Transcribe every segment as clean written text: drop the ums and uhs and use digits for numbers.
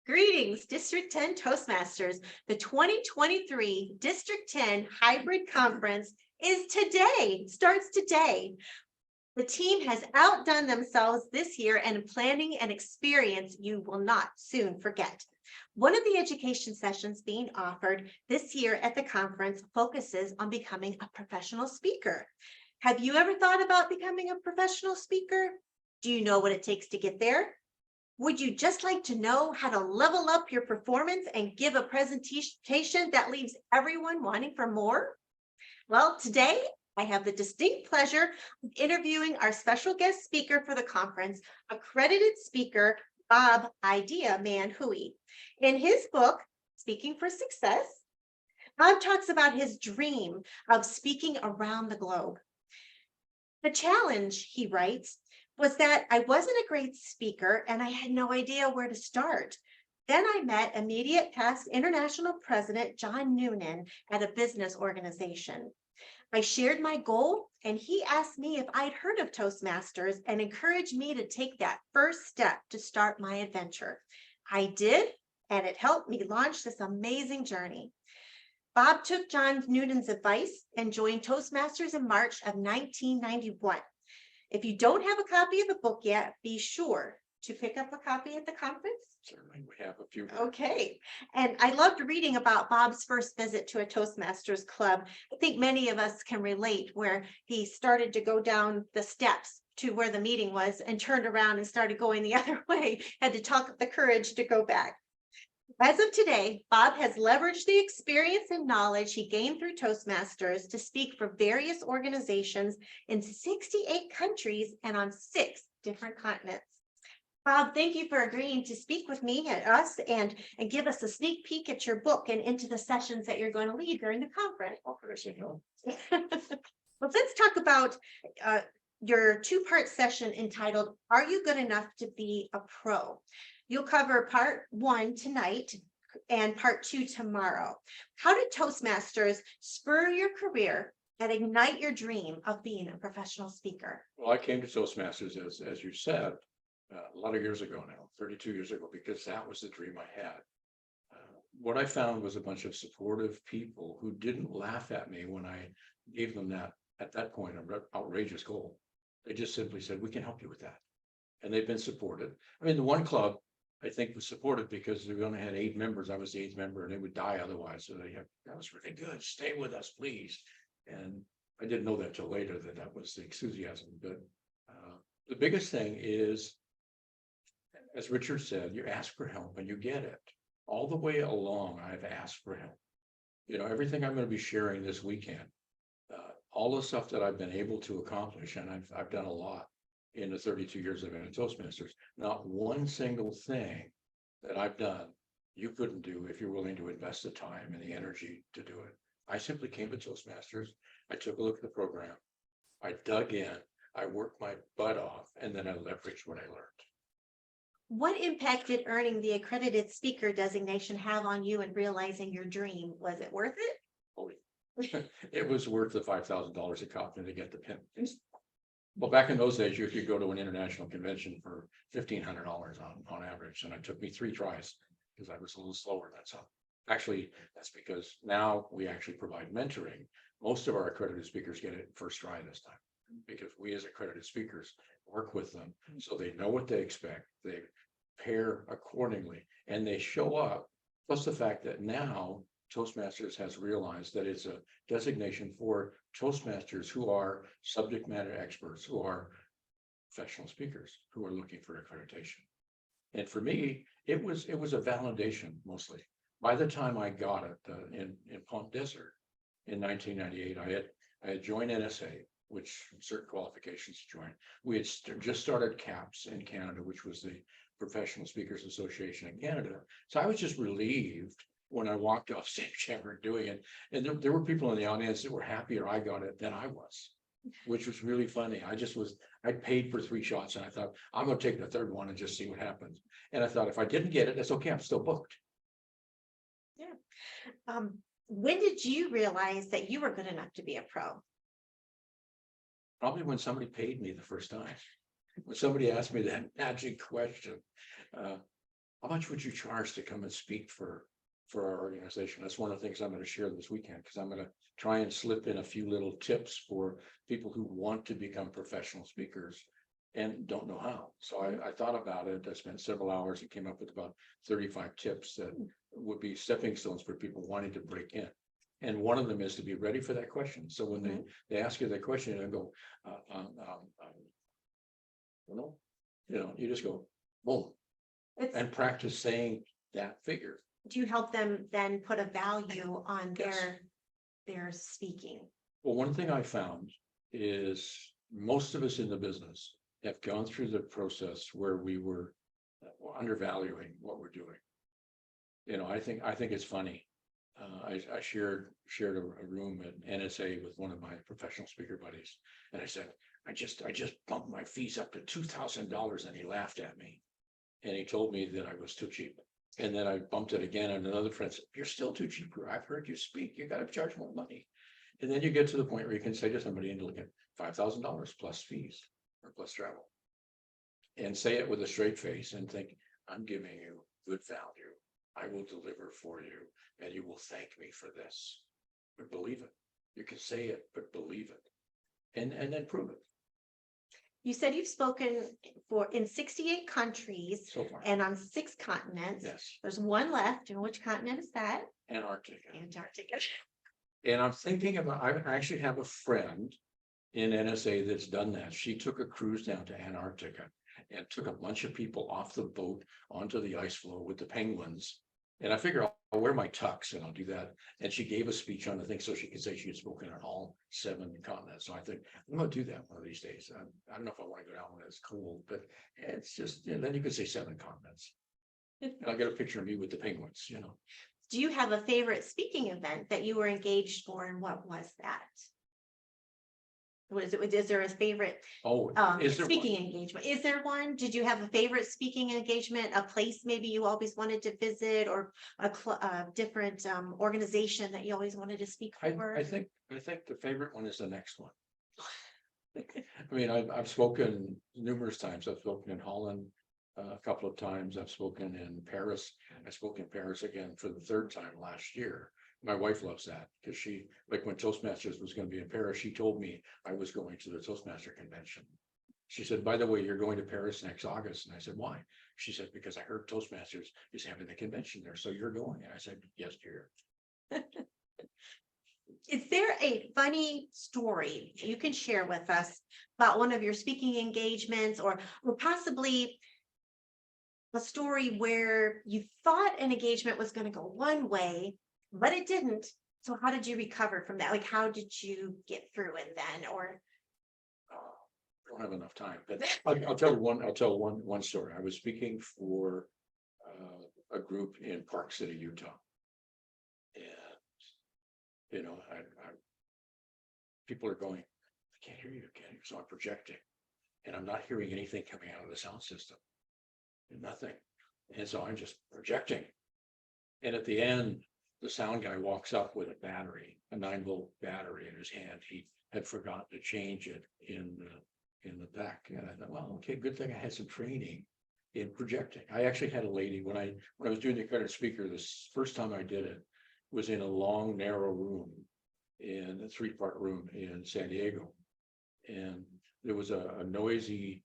Greetings, District 10 Toastmasters. The 2023 District 10 Hybrid Conference is today, starts today. The team has outdone themselves this year and planning an experience you will not soon forget. One of the education sessions being offered this year at the conference focuses on becoming a professional speaker. Have you ever thought about becoming a professional speaker? Do you know what it takes to get there? Would you just like to know how to level up your performance and give a presentation that leaves everyone wanting for more? Well, today I have the distinct pleasure of interviewing our special guest speaker for the conference, accredited speaker Bob Idea Man Hooey. In his book, Speaking for Success, Bob talks about his dream of speaking around the globe. The challenge, he writes, was that I wasn't a great speaker and I had no idea where to start. Then I met immediate past international president John Noonan at a business organization. I shared my goal and he asked me if I'd heard of Toastmasters and encouraged me to take that first step to start my adventure. I did, and it helped me launch this amazing journey. Bob took John Noonan's advice and joined Toastmasters in March of 1991. If you don't have a copy of the book yet, be sure to pick up a copy at the conference. Certainly, we have a few. Okay. And I loved reading about Bob's first visit to a Toastmasters club. I think many of us can relate where he started to go down the steps to where the meeting was and turned around and started going the other way, had to talk up the courage to go back. As of today, Bob has leveraged the experience and knowledge he gained through Toastmasters to speak for various organizations in 68 countries and on 6 different continents. Bob, thank you for agreeing to speak with me and us and give us a sneak peek at your book and into the sessions that you're going to lead during the conference. Well, let's talk about your two-part session entitled, Are You Good Enough to Be a Pro? You'll cover part 1 tonight and part 2 tomorrow. How did Toastmasters spur your career and ignite your dream of being a professional speaker? Well, I came to Toastmasters, as you said, a lot of years ago now, 32 years ago, because that was the dream I had. What I found was a bunch of supportive people who didn't laugh at me when I gave them that, at that point, an outrageous goal. They just simply said, we can help you with that. And they've been supported. I mean, the one club, I think, was supported because we only had 8 members. I was the 8th member and they would die otherwise. So that was really good. Stay with us, please. And I didn't know that till later that was the enthusiasm. But the biggest thing is, as Richard said, you ask for help and you get it. All the way along, I've asked for help. You know, everything I'm going to be sharing this weekend, all the stuff that I've been able to accomplish, and I've done a lot in the 32 years I've been at Toastmasters, not one single thing that I've done you couldn't do if you're willing to invest the time and the energy to do it. I simply came to Toastmasters. I took a look at the program. I dug in. I worked my butt off, and then I leveraged what I learned. What impact did earning the accredited speaker designation have on you in realizing your dream? Was it worth it? Oh, it was worth the $5,000 it cost me to get the pin. Well, back in those days, you could go to an international convention for $1,500 on average, and it took me 3 tries because I was a little slower. Actually, that's because now we actually provide mentoring. Most of our accredited speakers get it first try this time because we as accredited speakers work with them so they know what they expect. They pair accordingly and they show up. Plus the fact that now Toastmasters has realized that it's a designation for Toastmasters who are subject matter experts, who are professional speakers, who are looking for accreditation. And for me, it was a validation mostly. By the time I got it in Palm Desert in 1998, I had joined NSA, which certain qualifications to join. We had just started CAPS in Canada, which was the Professional Speakers Association in Canada. So I was just relieved when I walked off stage after doing it. And there were people in the audience that were happier I got it than I was, which was really funny. I paid for 3 shots and I thought, I'm going to take the 3rd one and just see what happens. And I thought, if I didn't get it, that's okay. I'm still booked. Yeah. When did you realize that you were good enough to be a pro? Probably when somebody paid me the first time. When somebody asked me that magic question, how much would you charge to come and speak for our organization? That's one of the things I'm going to share this weekend, because I'm going to try and slip in a few little tips for people who want to become professional speakers and don't know how. So I thought about it. I spent several hours and came up with about 35 tips that would be stepping stones for people wanting to break in. And one of them is to be ready for that question. So when they ask you that question, and go, you just go, boom, and practice saying that figure. Do you help them then put a value on Yes. their speaking? Well, one thing I found is most of us in the business have gone through the process where we were undervaluing what we're doing. I think it's funny. I shared a room at NSA with one of my professional speaker buddies, and I said, I just bumped my fees up to $2,000, and he laughed at me, and he told me that I was too cheap. And then I bumped it again, and another friend said, "You're still too cheap. I've heard you speak. You got to charge more money." And then you get to the point where you can say to somebody, and look at $5,000 plus fees or plus travel, and say it with a straight face and think, I'm giving you good value. I will deliver for you, and you will thank me for this. But believe it. You can say it, but believe it, and then prove it. You said you've spoken in 68 countries So far, and on 6 continents. yes, There's one left. And which continent is that? Antarctica. Antarctica. And I'm thinking about, I actually have a friend in NSA that's done that. She took a cruise down to Antarctica and took a bunch of people off the boat onto the ice floe with the penguins. And I figure I'll wear my tux and I'll do that. And she gave a speech on the thing so she could say she had spoken on all 7 continents. So I think I'm going to do that one of these days. I don't know if I want to go down when it's cold, but it's just, then you could say 7 continents. And I'll get a picture of me with the penguins. Do you have a favorite speaking event that you were engaged for, and what was that? What is it? Is there a favorite Oh, is there speaking one? engagement? Is there one? Did you have a favorite speaking engagement, a place maybe you always wanted to visit, or a different organization that you always wanted to speak for? I think the favorite one is the next one. I mean, I've spoken numerous times. I've spoken in Holland a couple of times. I've spoken in Paris. I spoke in Paris again for the 3rd time last year. My wife loves that because she, like when Toastmasters was going to be in Paris, she told me I was going to the Toastmaster convention. She said, by the way, you're going to Paris next August. And I said, why? She said, because I heard Toastmasters is having the convention there. So you're going. And I said, yes, dear. Is there a funny story you can share with us about one of your speaking engagements, or possibly a story where you thought an engagement was going to go one way, but it didn't? So how did you recover from that? Like, how did you get through it then? Or I don't have enough time, but I'll tell one story. I was speaking for a group in Park City, Utah. And people are going, I can't hear you, so I'm projecting, and I'm not hearing anything coming out of the sound system. Nothing. And so I'm just projecting. And at the end, the sound guy walks up with a battery, a 9-volt battery in his hand. He had forgotten to change it in the back. And I thought, well, okay, good thing I had some training in projecting. I actually had a lady when I was doing the accredited speaker, this first time I did it was in a long, narrow room, in a 3-part room in San Diego. And there was a noisy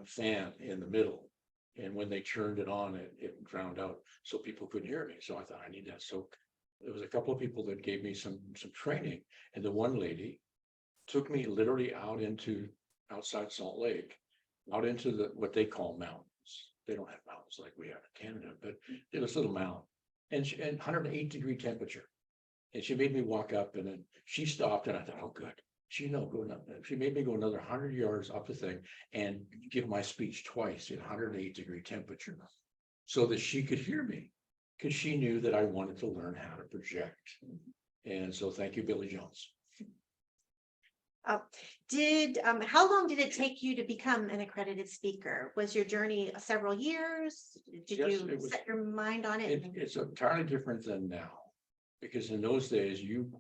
fan in the middle. And when they turned it on, it drowned out, so people couldn't hear me. So I thought, I need that. So there was a couple of people that gave me some training. And the one lady took me literally outside Salt Lake, out into what they call mountains. They don't have mountains like we have in Canada, but it was a little mountain, and 108-degree temperature. And she made me walk up, and then she stopped, and I thought, oh, good. She made me go another 100 yards up the thing and give my speech twice in 108-degree temperature, so that she could hear me, because she knew that I wanted to learn how to project. And so thank you, Billy Jones. How long did it take you to become an accredited speaker? Was your journey several years? Did Yes, you set your mind on it? It's entirely different than now, because in those days you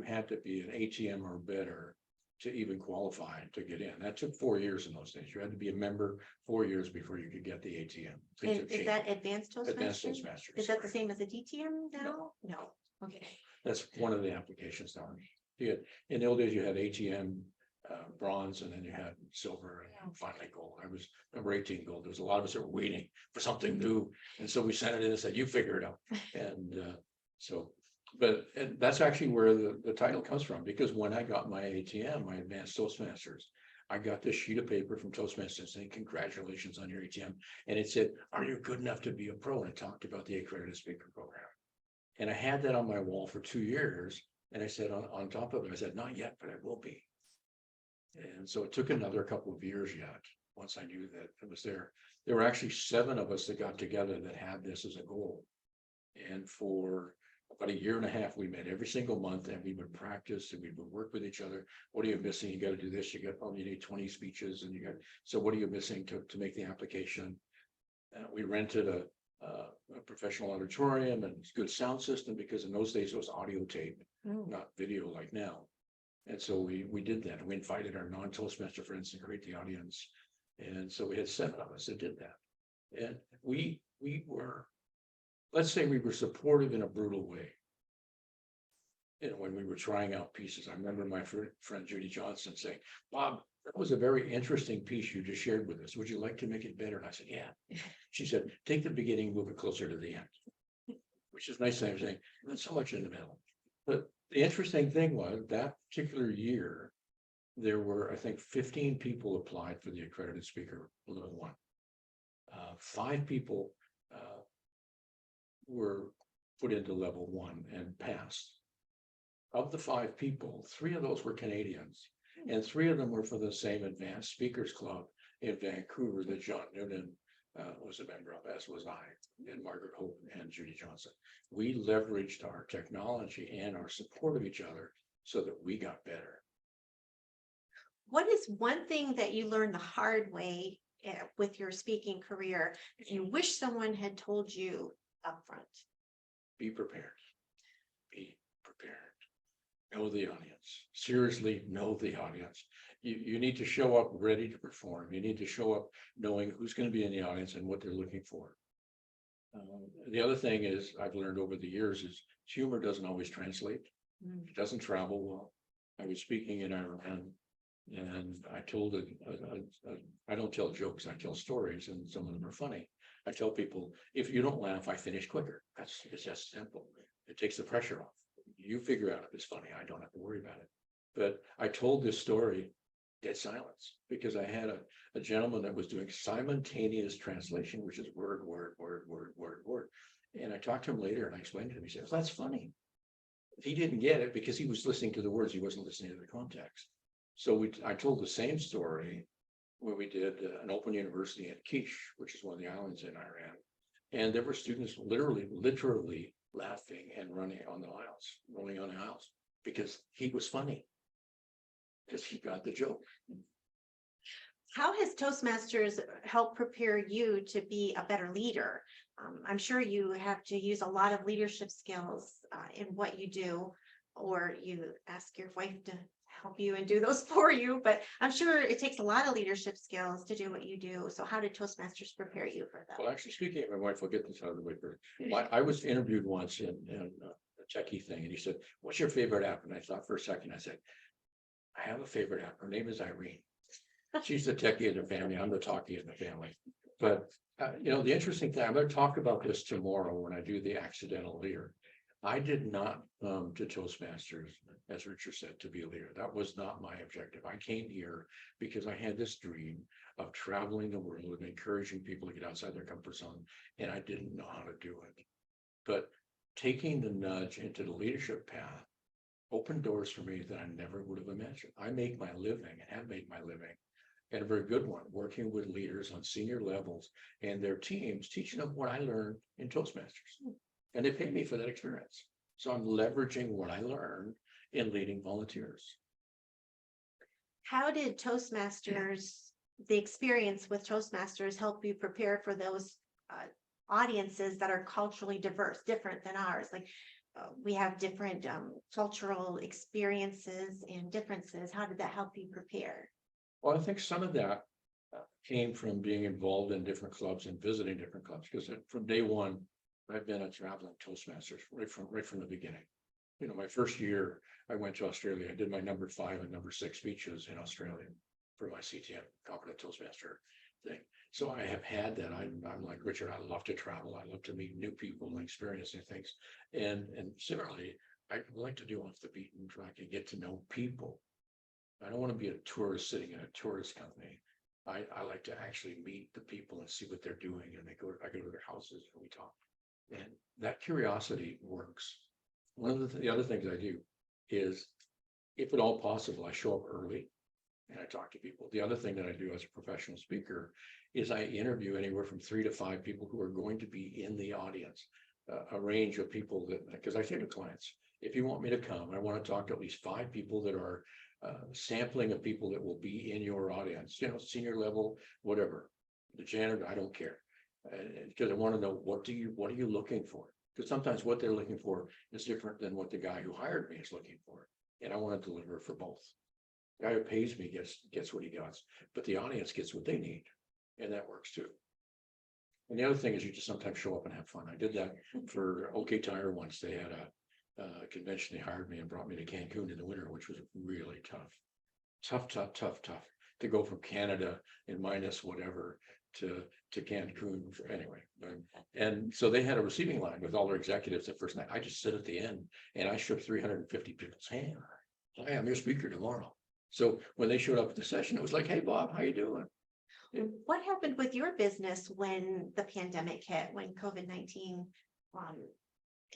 had to be an ATM or better to even qualify to get in. That took 4 years in those days. You had to be a member 4 years before you could get the ATM. Things have Is changed. that advanced Advanced Toastmasters? Toastmasters. Is that the same as a DTM now? No, okay. That's one of the applications now. You had, in the old days, you had ATM, bronze, and then you had silver and finally gold. I was number 18 gold. There's a lot of us that were waiting for something new. And so we sent it in and said, you figure it out. And and that's actually where the title comes from, because when I got my ATM, my advanced Toastmasters, I got this sheet of paper from Toastmasters saying, congratulations on your ATM. And it said, are you good enough to be a pro? And it talked about the accredited speaker program. And I had that on my wall for 2 years. And I said, on top of it, I said, not yet, but I will be. And so it took another couple of years yet, once I knew that it was there. There were actually 7 of us that got together that had this as a goal. And for about a year and a half, we met every single month and we would practice and we would work with each other. What are you missing? You got to do this. You got probably need 20 speeches and so what are you missing to make the application? We rented a professional auditorium and good sound system, because in those days it was audio tape, not video like now. And so we did that. We invited our non-Toastmaster friends to create the audience. And so we had 7 of us that did that. And we were, let's say we were supportive in a brutal way. When we were trying out pieces, I remember my friend Judy Johnson saying, Bob, that was a very interesting piece you just shared with us. Would you like to make it better? And I said, yeah. She said, take the beginning, move it closer to the end, which is nice. I'm saying, not so much in the middle. But the interesting thing was that particular year, there were, I think, 15 people applied for the accredited speaker level 1. 5 people were put into level 1 and passed. Of the 5 people, 3 of those were Canadians, and 3 of them were for the same advanced speakers club in Vancouver that John Noonan was a member of, as was I, and Margaret Hope and Judy Johnson. We leveraged our technology and our support of each other so that we got better. What is one thing that you learned the hard way with your speaking career that you wish someone had told you upfront? Be prepared. Be prepared. Know the audience. Seriously, know the audience. You need to show up ready to perform. You need to show up knowing who's going to be in the audience and what they're looking for. The other thing is I've learned over the years is humor doesn't always translate. It doesn't travel well. I was speaking in Iran and I told I don't tell jokes, I tell stories, and some of them are funny. I tell people, if you don't laugh, I finish quicker. It's just simple. It takes the pressure off. You figure out if it's funny. I don't have to worry about it. But I told this story, dead silence, because I had a gentleman that was doing simultaneous translation, which is word, word, word, word, word, word. And I talked to him later and I explained to him, he said, well, that's funny. He didn't get it because he was listening to the words. He wasn't listening to the context. So I told the same story when we did an open university at Quiche, which is one of the islands in Iran. And there were students literally laughing and running on the aisles, rolling on the aisles, because he was funny, because he got the joke. How has Toastmasters helped prepare you to be a better leader? I'm sure you have to use a lot of leadership skills in what you do, or you ask your wife to help you and do those for you, but I'm sure it takes a lot of leadership skills to do what you do. So how did Toastmasters prepare you for that? Well, actually, speaking of my wife, I'll get this out of the way first. I was interviewed once in a techie thing, and he said, what's your favorite app? And I thought for a second, I said, I have a favorite app. Her name is Irene. She's the techie in the family. I'm the talkie in the family. But, the interesting thing, I'm going to talk about this tomorrow when I do the accidental leader. I did not come to Toastmasters, as Richard said, to be a leader. That was not my objective. I came here because I had this dream of traveling the world and encouraging people to get outside their comfort zone, and I didn't know how to do it. But taking the nudge into the leadership path opened doors for me that I never would have imagined. I make my living and have made my living, and a very good one, working with leaders on senior levels and their teams, teaching them what I learned in Toastmasters. And they paid me for that experience. So I'm leveraging what I learned in leading volunteers. How did Toastmasters, the experience with Toastmasters, help you prepare for those audiences that are culturally diverse, different than ours? Like, we have different cultural experiences and differences. How did that help you prepare? Well, I think some of that came from being involved in different clubs and visiting different clubs, because from day one, I've been a traveling Toastmasters right from the beginning. You know, my first year, I went to Australia. I did my number 5 and number 6 speeches in Australia for my CTM Competent Toastmaster thing. So I have had that. I'm like Richard. I love to travel. I love to meet new people and experience new things. And similarly, I like to do off the beaten track and get to know people. I don't want to be a tourist sitting in a tourist company. I like to actually meet the people and see what they're doing, and I go to their houses and we talk. And that curiosity works. One of the other things I do is, if at all possible, I show up early and I talk to people. The other thing that I do as a professional speaker is I interview anywhere from 3 to 5 people who are going to be in the audience, a range of people that, because I say to clients, if you want me to come, I want to talk to at least 5 people that are sampling of people that will be in your audience, you know, senior level, whatever, the janitor, I don't care. Because I want to know, what are you looking for? Because sometimes what they're looking for is different than what the guy who hired me is looking for. And I want to deliver for both. The guy who pays me gets what he gets, but the audience gets what they need. And that works too. And the other thing is, you just sometimes show up and have fun. I did that for OK Tire once. They had a convention. They hired me and brought me to Cancun in the winter, which was really tough to go from Canada in minus whatever to Cancun anyway. And so they had a receiving line with all their executives the first night. I just sit at the end and I shook 350 people's hand. Hi, I'm your speaker tomorrow. So when they showed up at the session, it was like, hey, Bob, how you doing? What happened with your business when the pandemic hit, when COVID-19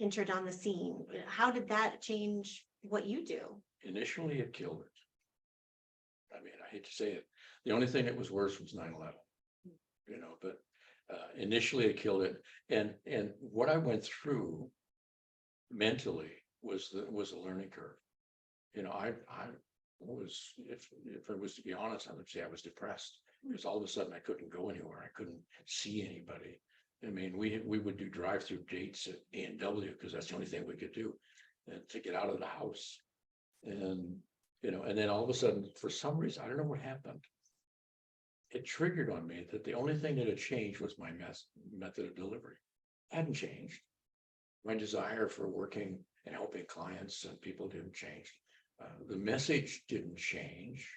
entered on the scene? How did that change what you do? Initially, it killed it. I mean, I hate to say it. The only thing that was worse was 9/11. You know, but initially it killed it. And what I went through mentally was a learning curve. You know, I was, if I was to be honest, I would say I was depressed, because all of a sudden I couldn't go anywhere. I couldn't see anybody. I mean, we would do drive-through dates at A&W because that's the only thing we could do, and to get out of the house. And, you know, and then all of a sudden, for some reason, I don't know what happened, it triggered on me that the only thing that had changed was my method of delivery. It hadn't changed. My desire for working and helping clients and people didn't change. The message didn't change.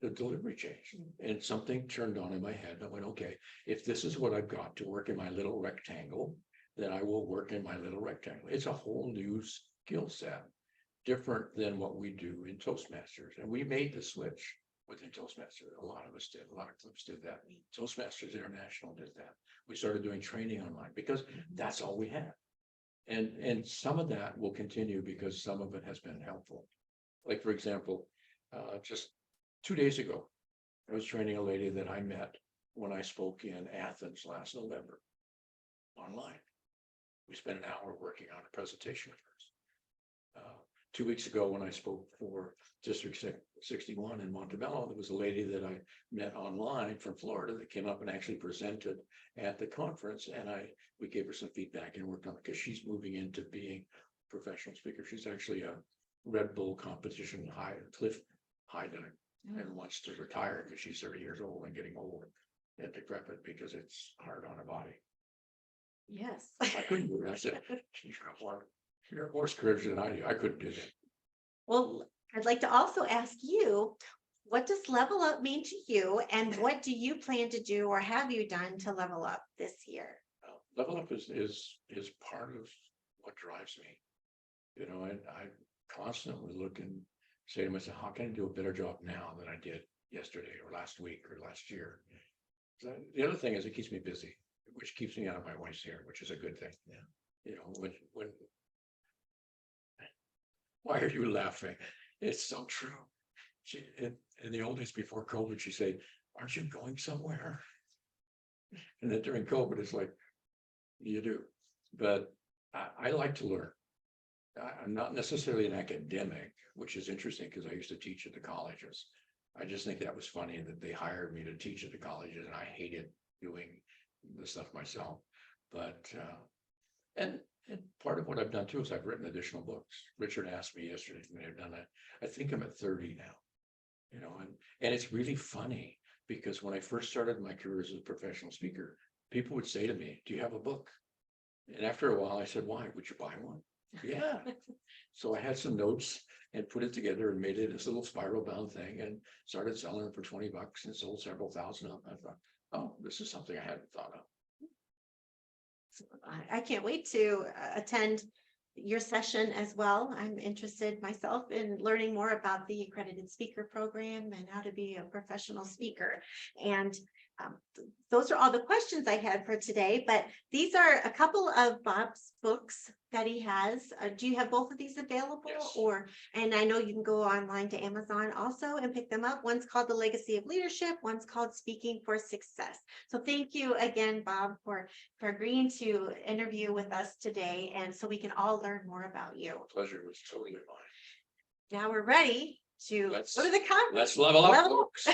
The delivery changed, and something turned on in my head. I went, okay, if this is what I've got to work in my little rectangle, then I will work in my little rectangle. It's a whole new skill set, different than what we do in Toastmasters. And we made the switch within Toastmasters. A lot of us did. A lot of clubs did that. Toastmasters International did that. We started doing training online because that's all we had. And some of that will continue because some of it has been helpful. Like, for example, just 2 days ago, I was training a lady that I met when I spoke in Athens last November online. We spent an hour working on a presentation of hers. 2 weeks ago, when I spoke for District 61 in Montebello, there was a lady that I met online from Florida that came up and actually presented at the conference, and we gave her some feedback and worked on it because she's moving into being a professional speaker. She's actually a Red Bull competition cliff high diver and wants to retire because she's 30 years old and getting old and decrepit because it's hard on her body. Yes. I couldn't do it. I said, she's got worse courage than I do. I couldn't do that. Well, I'd like to also ask you, what does level up mean to you, and what do you plan to do or have you done to level up this year? Level up is part of what drives me. You know, and I constantly look and say to myself, how can I do a better job now than I did yesterday or last week or last year? So the other thing is, it keeps me busy, which keeps me out of my wife's hair, which is a good thing. Yeah. You know, when why are you laughing? It's so true. She, in the old days before COVID, she'd say, aren't you going somewhere? And then during COVID, it's like, you do. But I like to learn. I'm not necessarily an academic, which is interesting because I used to teach at the colleges. I just think that was funny that they hired me to teach at the colleges, and I hated doing the stuff myself. But and And part of what I've done too is I've written additional books. Richard asked me yesterday if I've done that. I think I'm at 30 now. You know, and it's really funny because when I first started my career as a professional speaker, people would say to me, "Do you have a book?" And after a while, I said, "Why? Would you buy one?" Yeah. So I had some notes and put it together and made it this little spiral bound thing and started selling it for $20 and sold several thousand of them. I thought, oh, this is something I hadn't thought of. I can't wait to attend your session as well. I'm interested myself in learning more about the accredited speaker program and how to be a professional speaker. And those are all the questions I had for today, but these are a couple of Bob's books that he has. Do you have both of these available? Yes. And I know you can go online to Amazon also and pick them up. One's called The Legacy of Leadership. One's called Speaking for Success. So thank you again, Bob, for agreeing to interview with us today. And so we can all learn more about you. Pleasure was totally mine. Now we're ready to Let's- go to the conference. Let's level up, Level up. folks.